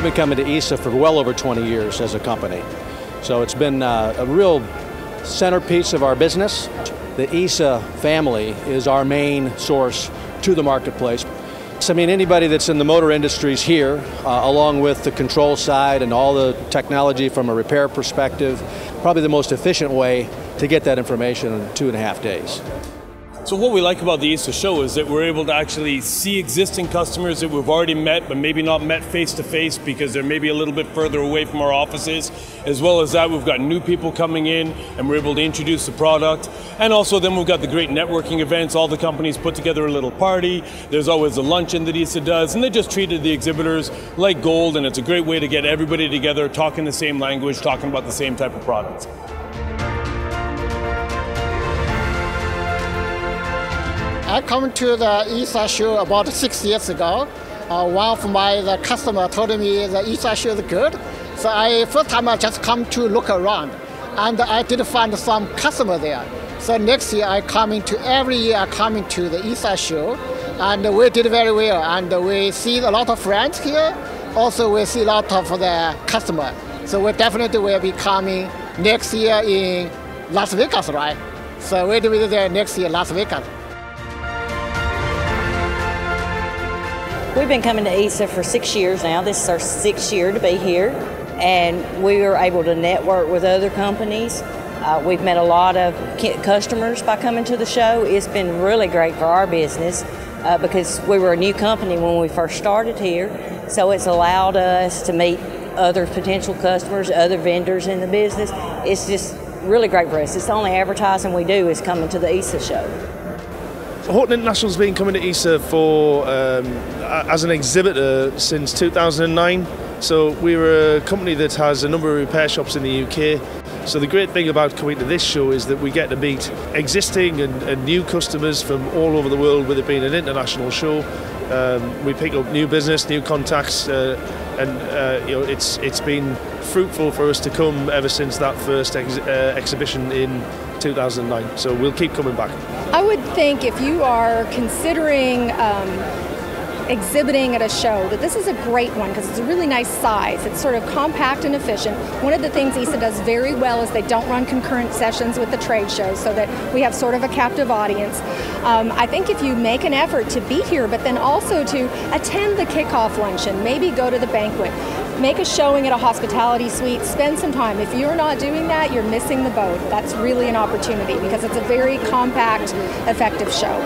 been coming to EASA for well over 20 years as a company. So it's been a real centerpiece of our business. The EASA family is our main source to the marketplace. So, I mean, anybody that's in the motor industries here, along with the control side and all the technology from a repair perspective, probably the most efficient way to get that information in 2.5 days. So what we like about the EASA show is that we're able to actually see existing customers that we've already met, but maybe not met face to face because they're maybe a little bit further away from our offices. As well as that, we've got new people coming in and we're able to introduce the product. And also then we've got the great networking events. All the companies put together a little party. There's always a luncheon that EASA does, and they just treated the exhibitors like gold, and it's a great way to get everybody together, talking the same language, talking about the same type of products. I come to the EASA show about 6 years ago. One of my customers told me the EASA show is good. So first time I just come to look around, and I did find some customer there. So next year every year I coming to the EASA show, and we did very well. And we see a lot of friends here. Also we see a lot of the customer. So we definitely will be coming next year in Las Vegas, right? So we'll be there next year, Las Vegas. We've been coming to EASA for 6 years now. This is our 6th year to be here, and we were able to network with other companies. We've met a lot of customers by coming to the show. It's been really great for our business because we were a new company when we first started here, so it's allowed us to meet other potential customers, other vendors in the business. It's just really great for us. It's the only advertising we do is coming to the EASA show. Horton International's been coming to EASA for as an exhibitor since 2009. So we're a company that has a number of repair shops in the UK. So the great thing about coming to this show is that we get to meet existing and new customers from all over the world, with it being an international show. We pick up new business, new contacts, and it's been fruitful for us to come ever since that first exhibition in 2009. So we'll keep coming back. I would think if you are considering exhibiting at a show, that this is a great one because it's a really nice size. It's sort of compact and efficient. One of the things EASA does very well is they don't run concurrent sessions with the trade shows, so that we have sort of a captive audience. I think if you make an effort to be here, but then also to attend the kickoff luncheon, maybe go to the banquet, make a showing at a hospitality suite, spend some time. If you're not doing that, you're missing the boat. That's really an opportunity because it's a very compact, effective show.